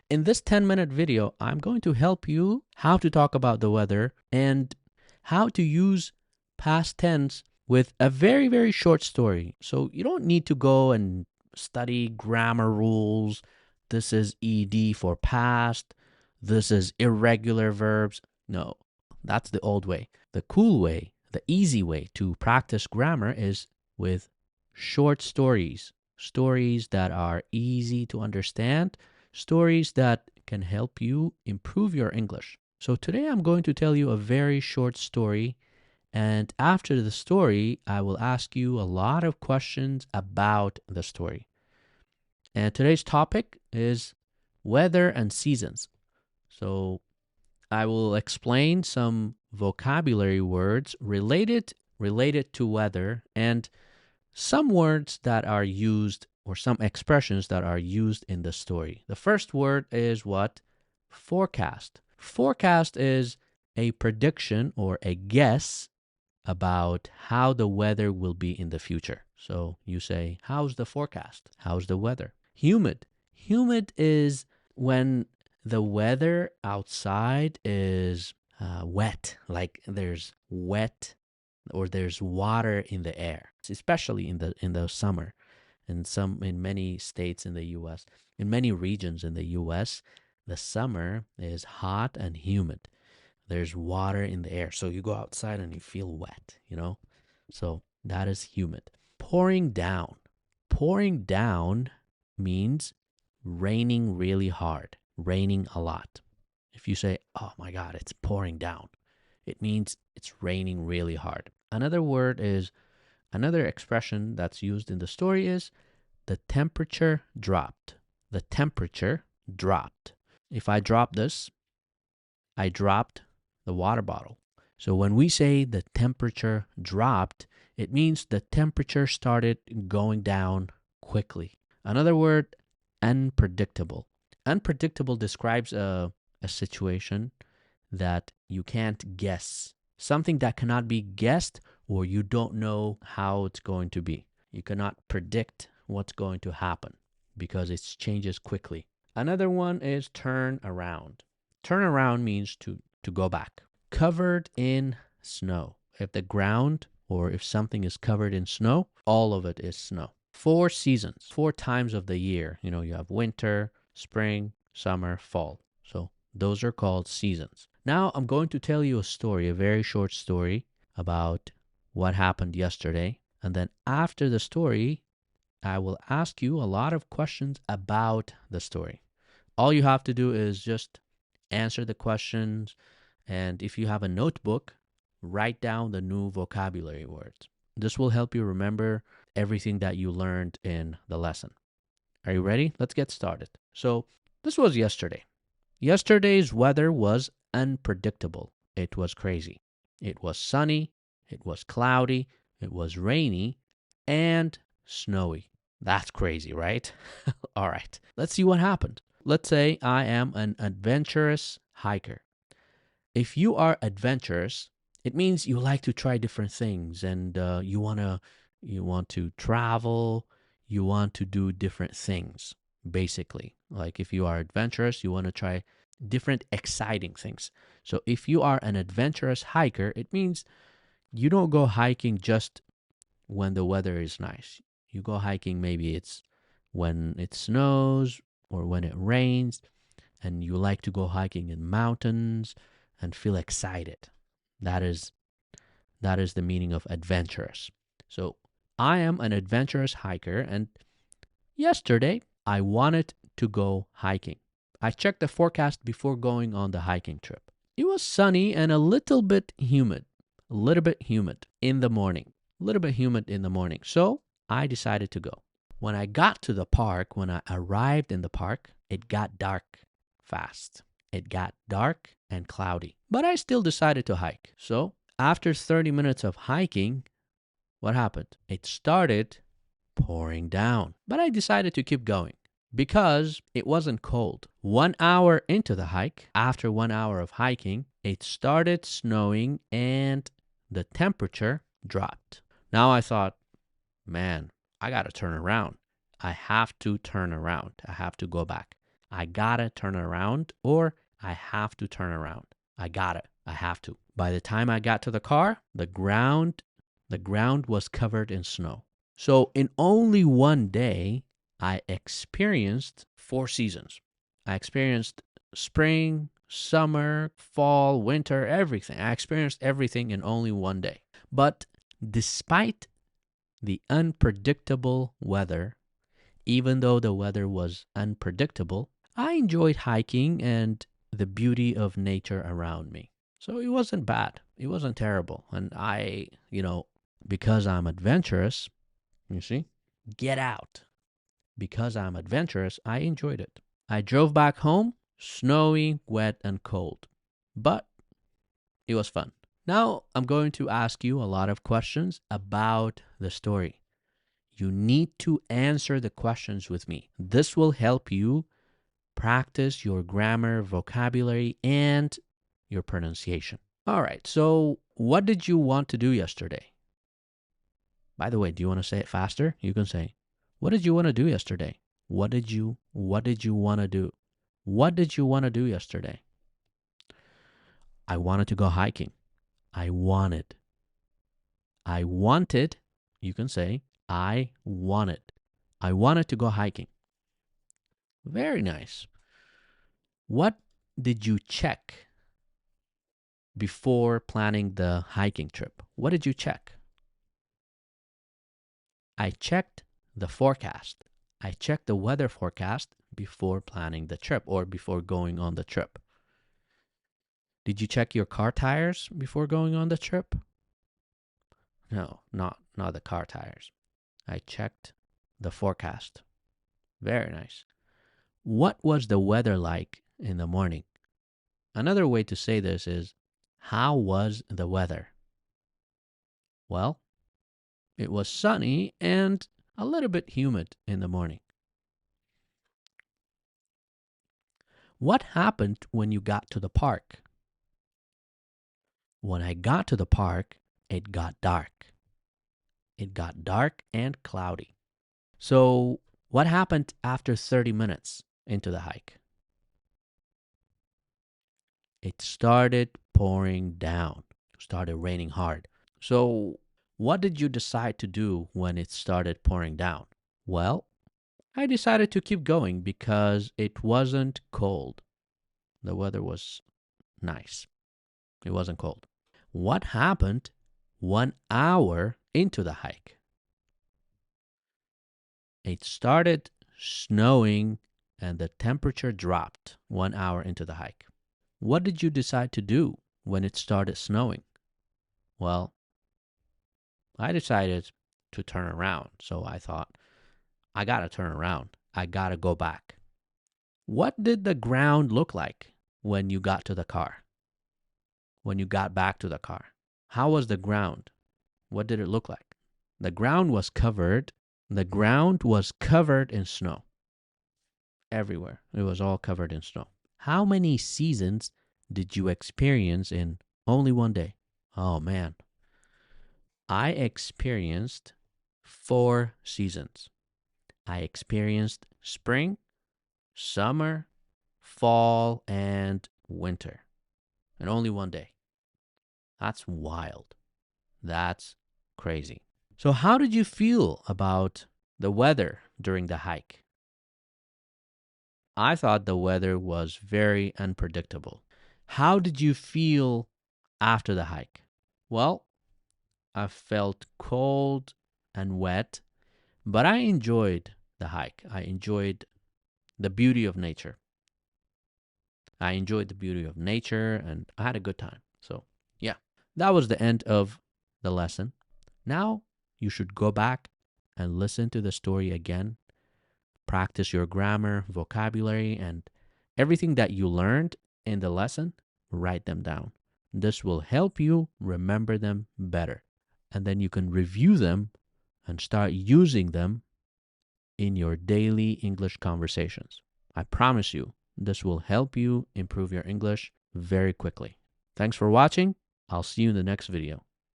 In this 10-minute video, I'm going to help you how to talk about the weather and how to use past tense with a very, very short story. So you don't need to go and study grammar rules. This is ED for past. This is irregular verbs. No, that's the old way. The cool way, the easy way to practice grammar is with short stories. Stories that are easy to understand, stories that can help you improve your English. So today I'm going to tell you a very short story, and after the story, I will ask you a lot of questions about the story. And today's topic is weather and seasons. So I will explain some vocabulary words related to weather and some words that are used or some expressions that are used in the story. The first word is what? Forecast. Forecast is a prediction or a guess about how the weather will be in the future. So you say, how's the forecast? How's the weather? Humid. Humid is when the weather outside is wet, like there's wet or there's water in the air, especially in the summer. In many states in the US, in many regions in the US, the summer is hot and humid. There's water in the air. So you go outside and you feel wet. So that is humid. Pouring down. Pouring down means raining really hard, raining a lot. If you say, oh my God, it's pouring down, it means it's raining really hard. Another expression that's used in the story is the temperature dropped. The temperature dropped. If I drop this, I dropped the water bottle. So when we say the temperature dropped, it means the temperature started going down quickly. Another word, unpredictable. Unpredictable describes a situation that you can't guess, something that cannot be guessed, or you don't know how it's going to be. You cannot predict what's going to happen because it changes quickly. Another one is turn around. Turn around means to go back. Covered in snow. If the ground or if something is covered in snow, all of it is snow. 4 seasons, 4 times of the year. You have winter, spring, summer, fall. So those are called seasons. Now I'm going to tell you a story, a very short story about what happened yesterday. And then after the story, I will ask you a lot of questions about the story. All you have to do is just answer the questions. And if you have a notebook, write down the new vocabulary words. This will help you remember everything that you learned in the lesson. Are you ready? Let's get started. So this was yesterday. Yesterday's weather was unpredictable. It was crazy. It was sunny, it was cloudy, it was rainy, and snowy. That's crazy, right? All right, let's see what happened. Let's say I am an adventurous hiker. If you are adventurous, it means you like to try different things and you want to travel, you want to do different things. Basically, like if you are adventurous, you want to try different exciting things. So if you are an adventurous hiker, it means you don't go hiking just when the weather is nice. You go hiking, maybe it's when it snows or when it rains, and you like to go hiking in mountains and feel excited. That is the meaning of adventurous. So I am an adventurous hiker, and yesterday I wanted to go hiking. I checked the forecast before going on the hiking trip. It was sunny and a little bit humid. A little bit humid in the morning. A little bit humid in the morning. So I decided to go. When I got to the park, when I arrived in the park, it got dark fast. It got dark and cloudy. But I still decided to hike. So after 30 minutes of hiking, what happened? It started pouring down. But I decided to keep going because it wasn't cold. 1 hour into the hike, after 1 hour of hiking, it started snowing and the temperature dropped. Now I thought, man, I got to turn around. I have to turn around. I have to go back. I gotta turn around, or I have to turn around. I gotta. I have to. By the time I got to the car, the ground was covered in snow. So in only one day, I experienced 4 seasons. I experienced spring, summer, fall, winter, everything. I experienced everything in only one day. But despite the unpredictable weather, even though the weather was unpredictable, I enjoyed hiking and the beauty of nature around me. So it wasn't bad. It wasn't terrible. And because I'm adventurous, you see, get out. Because I'm adventurous, I enjoyed it. I drove back home, snowy, wet, and cold. But it was fun. Now I'm going to ask you a lot of questions about the story. You need to answer the questions with me. This will help you practice your grammar, vocabulary, and your pronunciation. All right, so what did you want to do yesterday? By the way, do you want to say it faster? You can say, what did you want to do yesterday? What did you want to do? What did you want to do yesterday? I wanted to go hiking. I wanted. You can say, I wanted. I wanted to go hiking. Very nice. What did you check before planning the hiking trip? What did you check? I checked the forecast. I checked the weather forecast before planning the trip or before going on the trip. Did you check your car tires before going on the trip? No, not the car tires. I checked the forecast. Very nice. What was the weather like in the morning? Another way to say this is, how was the weather? Well, it was sunny and a little bit humid in the morning. What happened when you got to the park? When I got to the park, it got dark. It got dark and cloudy. So, what happened after 30 minutes into the hike? It started pouring down. It started raining hard. So, what did you decide to do when it started pouring down? Well, I decided to keep going because it wasn't cold. The weather was nice. It wasn't cold. What happened 1 hour into the hike? It started snowing and the temperature dropped 1 hour into the hike. What did you decide to do when it started snowing? Well, I decided to turn around. So I thought, I gotta turn around. I gotta go back. What did the ground look like when you got to the car? When you got back to the car? How was the ground? What did it look like? The ground was covered in snow. Everywhere. It was all covered in snow. How many seasons did you experience in only one day? Oh man. I experienced 4 seasons. I experienced spring, summer, fall, and winter. And only one day. That's wild. That's crazy. So how did you feel about the weather during the hike? I thought the weather was very unpredictable. How did you feel after the hike? Well, I felt cold and wet, but I enjoyed the hike. I enjoyed the beauty of nature. And I had a good time. So, yeah, that was the end of the lesson. Now you should go back and listen to the story again. Practice your grammar, vocabulary, and everything that you learned in the lesson, write them down. This will help you remember them better. And then you can review them and start using them in your daily English conversations. I promise you, this will help you improve your English very quickly. Thanks for watching. I'll see you in the next video.